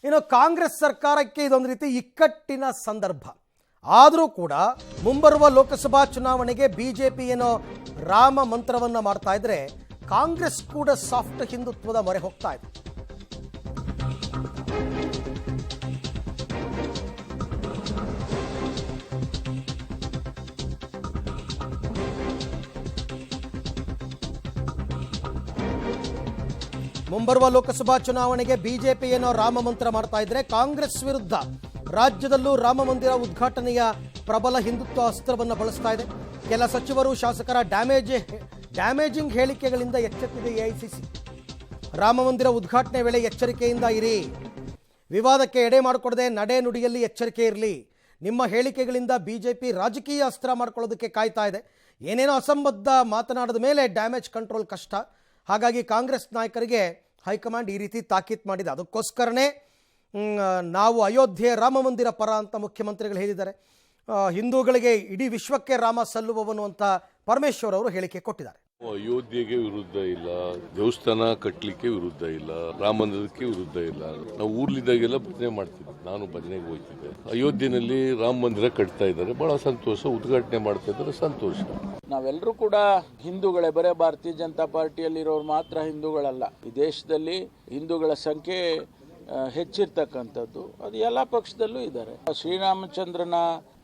ಇನ್ನು ಕಾಂಗ್ರೆಸ್ ಸರ್ಕಾರಕ್ಕೆ ಇದೊಂದು ರೀತಿ ಇಕ್ಕಟ್ಟಿನ ಸಂದರ್ಭ. ಆದರೂ ಕೂಡ ಮುಂಬರುವ ಲೋಕಸಭಾ ಚುನಾವಣೆಗೆ ಬಿಜೆಪಿ ಏನೋ ರಾಮ ಮಂತ್ರವನ್ನ ಮಾಡ್ತಾ ಇದ್ರೆ, ಕಾಂಗ್ರೆಸ್ ಕೂಡ ಸಾಫ್ಟ್ ಹಿಂದುತ್ವದ ಮೊರೆ ಹೋಗ್ತಾ ಇದೆ. ಮುಂಬರುವ ಲೋಕಸಭಾ ಚುನಾವಣೆಗೆ ಬಿಜೆಪಿ ಏನೋ ರಾಮ ಮಂತ್ರ ಮಾಡ್ತಾ ಇದ್ರೆ, ಕಾಂಗ್ರೆಸ್ ವಿರುದ್ಧ ರಾಜ್ಯದಲ್ಲೂ ರಾಮ ಮಂದಿರ ಉದ್ಘಾಟನೆಯ ಪ್ರಬಲ ಹಿಂದುತ್ವ ಅಸ್ತ್ರವನ್ನು ಬಳಸ್ತಾ ಇದೆ. ಕೆಲ ಸಚಿವರು ಶಾಸಕರ ಡ್ಯಾಮೇಜಿಂಗ್ ಹೇಳಿಕೆಗಳಿಂದ ಎಚ್ಚೆತ್ತಿದೆ ಎಐಸಿಸಿ. ರಾಮ ಮಂದಿರ ಉದ್ಘಾಟನೆ ವೇಳೆ ಎಚ್ಚರಿಕೆಯಿಂದ ಇರಿ, ವಿವಾದಕ್ಕೆ ಎಡೆ ಮಾಡಿಕೊಡದೆ ನಡೆ ನುಡಿಯಲ್ಲಿ ಎಚ್ಚರಿಕೆ ಇರಲಿ. ನಿಮ್ಮ ಹೇಳಿಕೆಗಳಿಂದ ಬಿಜೆಪಿ ರಾಜಕೀಯ ಅಸ್ತ್ರ ಮಾಡ್ಕೊಳ್ಳೋದಕ್ಕೆ ಕಾಯ್ತಾ ಇದೆ. ಏನೇನೋ ಅಸಂಬದ್ಧ ಮಾತನಾಡಿದ ಮೇಲೆ ಡ್ಯಾಮೇಜ್ ಕಂಟ್ರೋಲ್ ಕಷ್ಟ. ಹಾಗಾಗಿ ಕಾಂಗ್ರೆಸ್ ನಾಯಕರಿಗೆ ಹೈಕಮಾಂಡ್ ಈ ರೀತಿ ತಾಕೀತು ಮಾಡಿದೆ. ಅದಕ್ಕೋಸ್ಕರನೇ ನಾವು ಅಯೋಧ್ಯೆ ರಾಮ ಮಂದಿರ ಪರ ಅಂತ ಮುಖ್ಯಮಂತ್ರಿಗಳು ಹೇಳಿದ್ದಾರೆ. ಹಿಂದೂಗಳಿಗೆ ಇಡೀ ವಿಶ್ವಕ್ಕೆ ರಾಮ ಸಲ್ಲುವವನು ಅಂತ ಪರಮೇಶ್ವರ್ ಅವರು ಹೇಳಿಕೆ ಕೊಟ್ಟಿದ್ದಾರೆ. ಅಯೋಧ್ಯೆಗೆ ವಿರುದ್ಧ ಇಲ್ಲ, ದೇವಸ್ಥಾನ ಕಟ್ಟಲಿಕ್ಕೆ ವಿರುದ್ಧ ಇಲ್ಲ, ರಾಮ ಮಂದಿರಕ್ಕೆ ವಿರುದ್ಧ ಇಲ್ಲ. ನಾವು ಊರ್ಲಿದ್ದಾಗೆಲ್ಲ ಭಜನೆ ಮಾಡ್ತಿದ್ವಿ, ನಾನು ಭಜನೆಗೆ ಹೋಗ್ತಿದ್ದೆ. ಅಯೋಧ್ಯೆಯಲ್ಲಿ ರಾಮ ಮಂದಿರ ಕಟ್ತಾ ಇದ್ದಾರೆ, ಬಹಳ ಸಂತೋಷ. ಉದ್ಘಾಟನೆ ಮಾಡ್ತಾ ಇದ್ದಾರೆ, ಸಂತೋಷ. ನಾವೆಲ್ಲರೂ ಕೂಡ ಹಿಂದೂಗಳೇ, ಬರೇ ಭಾರತೀಯ ಜನತಾ ಪಾರ್ಟಿಯಲ್ಲಿರೋರು ಮಾತ್ರ ಹಿಂದೂಗಳಲ್ಲ. ಈ ದೇಶದಲ್ಲಿ ಹಿಂದೂಗಳ ಸಂಖ್ಯೆ ಹೆಚ್ಚಿರ್ತಕ್ಕಂಥದ್ದು ಅದು ಎಲ್ಲ ಪಕ್ಷದಲ್ಲೂ ಇದ್ದಾರೆ. ಶ್ರೀರಾಮಚಂದ್ರನ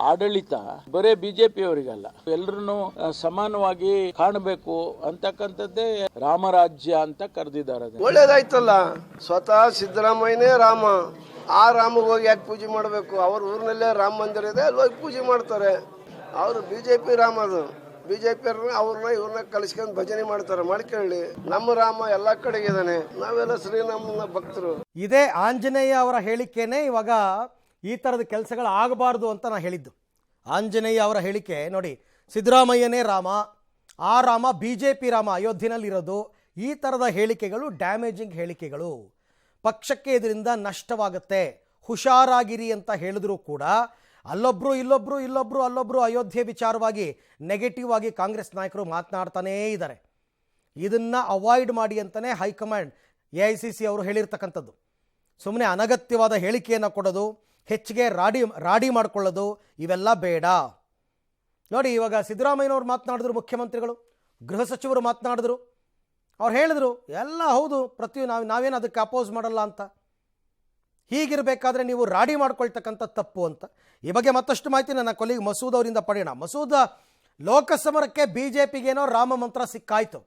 ಆಡಳಿತ ಬರೇ ಬಿಜೆಪಿಯವರಿಗಲ್ಲ, ಎಲ್ಲರನ್ನು ಸಮಾನವಾಗಿ ಕಾಣಬೇಕು ಅಂತಕ್ಕಂಥದ್ದೇ ರಾಮರಾಜ್ಯ ಅಂತ ಕರೆದಿದ್ದಾರೆ. ಒಳ್ಳೇದಾಯ್ತಲ್ಲ, ಸ್ವತಃ ಸಿದ್ದರಾಮಯ್ಯನೇ ರಾಮ. ಆ ರಾಮಗೆ ಹೋಗಿ ಯಾಕೆ ಪೂಜೆ ಮಾಡಬೇಕು? ಅವ್ರ ಊರಿನಲ್ಲೇ ರಾಮ ಮಂದಿರ ಇದೆ, ಅಲ್ಲಿ ಹೋಗಿ ಪೂಜೆ ಮಾಡ್ತಾರೆ. ಅವರು ಬಿಜೆಪಿ ರಾಮ, ಅದು ಬಿಜೆಪಿ ಅವ್ರನ್ನ ಇವ್ರನ್ನ ಕಲಿಸ್ಕೊಂಡು ಭಜನೆ ಮಾಡ್ತಾರೆ. ಮಾಡ್ಕೊಳ್ಳಿ, ನಮ್ಮ ರಾಮ ಎಲ್ಲಾ ಕಡೆಗೆ ಇದ್ದಾನೆ, ನಾವೆಲ್ಲ ಶ್ರೀರಾಮನ ಭಕ್ತರು. ಇದೇ ಆಂಜನೇಯ ಅವರ ಹೇಳಿಕೆನೇ ಇವಾಗ ಈ ಥರದ ಕೆಲಸಗಳು ಆಗಬಾರ್ದು ಅಂತ ನಾನು ಹೇಳಿದ್ದು. ಆಂಜನೇಯ ಅವರ ಹೇಳಿಕೆ ನೋಡಿ, ಸಿದ್ದರಾಮಯ್ಯನೇ ರಾಮ, ಆ ರಾಮ ಬಿಜೆಪಿ ರಾಮ ಅಯೋಧ್ಯೆನಲ್ಲಿರೋದು. ಈ ಥರದ ಹೇಳಿಕೆಗಳು ಡ್ಯಾಮೇಜಿಂಗ್ ಹೇಳಿಕೆಗಳು. ಪಕ್ಷಕ್ಕೆ ಇದರಿಂದ ನಷ್ಟವಾಗುತ್ತೆ, ಹುಷಾರಾಗಿರಿ ಅಂತ ಹೇಳಿದ್ರು ಕೂಡ ಅಲ್ಲೊಬ್ರು ಇಲ್ಲೊಬ್ರು ಅಯೋಧ್ಯೆ ವಿಚಾರವಾಗಿ ನೆಗೆಟಿವ್ ಆಗಿ ಕಾಂಗ್ರೆಸ್ ನಾಯಕರು ಮಾತನಾಡ್ತಾನೇ ಇದ್ದಾರೆ. ಇದನ್ನು ಅವಾಯ್ಡ್ ಮಾಡಿ ಅಂತಲೇ ಹೈಕಮಾಂಡ್ ಎಐಸಿಸಿ ಅವರು ಹೇಳಿರ್ತಕ್ಕಂಥದ್ದು. ಸುಮ್ಮನೆ ಅನಗತ್ಯವಾದ ಹೇಳಿಕೆಯನ್ನು ಕೊಡೋದು, ಹೆಚ್ಚಿಗೆ ರಾಡಿ ಮಾಡಿಕೊಳ್ಳೋದು ಇವೆಲ್ಲ ಬೇಡ. ನೋಡಿ, ಇವಾಗ ಸಿದ್ದರಾಮಯ್ಯನವ್ರು ಮಾತನಾಡಿದ್ರು, ಮುಖ್ಯಮಂತ್ರಿಗಳು, ಗೃಹ ಸಚಿವರು ಮಾತನಾಡಿದ್ರು. ಅವ್ರು ಹೇಳಿದ್ರು ಎಲ್ಲ ಹೌದು, ನಾವೇನು ಅದಕ್ಕೆ ಅಪೋಸ್ ಮಾಡಲ್ಲ ಅಂತ. ಹೀಗಿರಬೇಕಾದ್ರೆ ನೀವು ರಾಡಿ ಮಾಡ್ಕೊಳ್ತಕ್ಕಂಥ ತಪ್ಪು ಅಂತ. ಈ ಬಗ್ಗೆ ಮತ್ತಷ್ಟು ಮಾಹಿತಿ ನನ್ನ ಕೊಲೀಗ್ ಮಸೂದ್ ಅವರಿಂದ ಪಡೆಯೋಣ. ಮಸೂದ್, ಲೋಕಸಮರಕ್ಕೆ ಬಿಜೆಪಿಗೇನೋ ರಾಮ ಮಂತ್ರ ಸಿಕ್ಕಾಯ್ತು,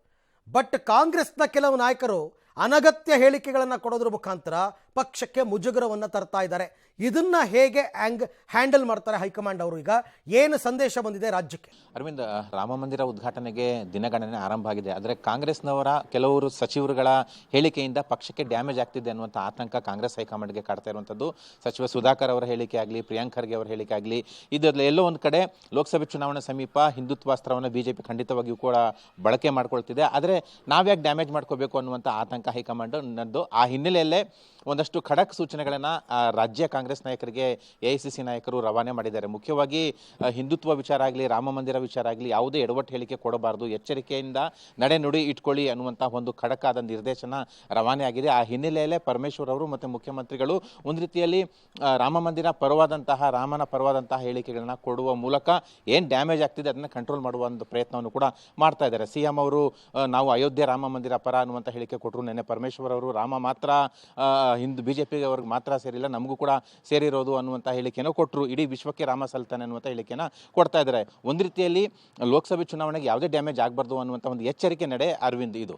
ಬಟ್ ಕಾಂಗ್ರೆಸ್ನ ಕೆಲವು ನಾಯಕರು ಅನಗತ್ಯ ಹೇಳಿಕೆಗಳನ್ನು ಕೊಡೋದ್ರ ಮುಖಾಂತರ ಪಕ್ಷಕ್ಕೆ ಮುಜುಗರವನ್ನು ತರ್ತಾ ಇದ್ದಾರೆ. ಇದನ್ನ ಹೇಗೆ ಹ್ಯಾಂಡಲ್ ಮಾಡ್ತಾರೆ ಹೈಕಮಾಂಡ್ ಅವರು? ಈಗ ಏನು ಸಂದೇಶ ಬಂದಿದೆ ರಾಜ್ಯಕ್ಕೆ? ಅರವಿಂದ್, ರಾಮ ಮಂದಿರ ಉದ್ಘಾಟನೆಗೆ ದಿನಗಣನೆ ಆರಂಭ ಆಗಿದೆ. ಆದರೆ ಕಾಂಗ್ರೆಸ್ನವರ ಕೆಲವರು ಸಚಿವರುಗಳ ಹೇಳಿಕೆಯಿಂದ ಪಕ್ಷಕ್ಕೆ ಡ್ಯಾಮೇಜ್ ಆಗ್ತಿದೆ ಅನ್ನುವಂಥ ಆತಂಕ ಕಾಂಗ್ರೆಸ್ ಹೈಕಮಾಂಡ್ಗೆ ಕಾಡ್ತಾ ಇರುವಂಥದ್ದು. ಸಚಿವ ಸುಧಾಕರ್ ಅವರ ಹೇಳಿಕೆ ಆಗಲಿ, ಪ್ರಿಯಾಂಕ್ ಖರ್ಗೆ ಅವರ ಹೇಳಿಕೆ ಆಗಲಿ, ಇದರಲ್ಲಿ ಎಲ್ಲೋ ಒಂದು ಕಡೆ ಲೋಕಸಭೆ ಚುನಾವಣೆ ಸಮೀಪ ಹಿಂದುತ್ವಾಸ್ತ್ರವನ್ನು ಬಿಜೆಪಿ ಖಂಡಿತವಾಗಿಯೂ ಕೂಡ ಬಳಕೆ ಮಾಡ್ಕೊಳ್ತಿದೆ. ಆದರೆ ನಾವ್ಯಾಕೆ ಡ್ಯಾಮೇಜ್ ಮಾಡ್ಕೋಬೇಕು ಅನ್ನುವಂಥ ಆತಂಕ ಹೈಕಮಾಂಡ್ ನದ್ದು. ಆ ಹಿನ್ನೆಲೆಯಲ್ಲೇ ಒಂದಷ್ಟು ಖಡಕ್ ಸೂಚನೆಗಳನ್ನು ರಾಜ್ಯ ಕಾಂಗ್ರೆಸ್ ನಾಯಕರಿಗೆ ಎಐಸಿಸಿ ನಾಯಕರು ರವಾನೆ ಮಾಡಿದ್ದಾರೆ. ಮುಖ್ಯವಾಗಿ ಹಿಂದುತ್ವ ವಿಚಾರ ಆಗಲಿ, ರಾಮ ಮಂದಿರ ವಿಚಾರ ಆಗಲಿ ಯಾವುದೇ ಎಡವಟ್ಟು ಹೇಳಿಕೆ ಕೊಡಬಾರದು, ಎಚ್ಚರಿಕೆಯಿಂದ ನಡೆ ನುಡಿ ಇಟ್ಕೊಳ್ಳಿ ಅನ್ನುವಂಥ ಒಂದು ಖಡಕ್ಕಾದ ನಿರ್ದೇಶನ ರವಾನೆ ಆಗಿದೆ. ಆ ಹಿನ್ನೆಲೆಯಲ್ಲೇ ಪರಮೇಶ್ವರ್ ಅವರು ಮತ್ತು ಮುಖ್ಯಮಂತ್ರಿಗಳು ಒಂದು ರೀತಿಯಲ್ಲಿ ರಾಮ ಮಂದಿರ ಪರವಾದಂತಹ, ರಾಮನ ಪರವಾದಂತಹ ಹೇಳಿಕೆಗಳನ್ನ ಕೊಡುವ ಮೂಲಕ ಏನು ಡ್ಯಾಮೇಜ್ ಆಗ್ತಿದೆ ಅದನ್ನು ಕಂಟ್ರೋಲ್ ಮಾಡುವ ಒಂದು ಪ್ರಯತ್ನವನ್ನು ಕೂಡ ಮಾಡ್ತಾ ಇದ್ದಾರೆ. ಸಿಎಂ ಅವರು ನಾವು ಅಯೋಧ್ಯೆ ರಾಮ ಮಂದಿರ ಪರ ಅನ್ನುವಂಥ ಹೇಳಿಕೆ ಕೊಟ್ಟರು. ನೆನ್ನೆ ಪರಮೇಶ್ವರ್ ಅವರು ರಾಮ ಮಾತ್ರ ಬಿಜೆಪಿಗೆ ಅವ್ರಿಗೆ ಮಾತ್ರ ಸೇರಿಲ್ಲ, ನಮಗೂ ಕೂಡ ಸೇರಿರೋದು ಅನ್ನುವಂಥ ಹೇಳಿಕೆನೂ ಕೊಟ್ಟರು. ಇಡೀ ವಿಶ್ವಕ್ಕೆ ರಾಮ ಸಲ್ತಾನೆ ಅನ್ನುವಂಥ ಹೇಳಿಕೆನ ಕೊಡ್ತಾ ಇದ್ದಾರೆ. ಒಂದು ರೀತಿಯಲ್ಲಿ ಲೋಕಸಭೆ ಚುನಾವಣೆಗೆ ಯಾವುದೇ ಡ್ಯಾಮೇಜ್ ಆಗಬಾರ್ದು ಅನ್ನುವಂಥ ಒಂದು ಎಚ್ಚರಿಕೆ ನಡೆ ಅರವಿಂದ್ ಇದು.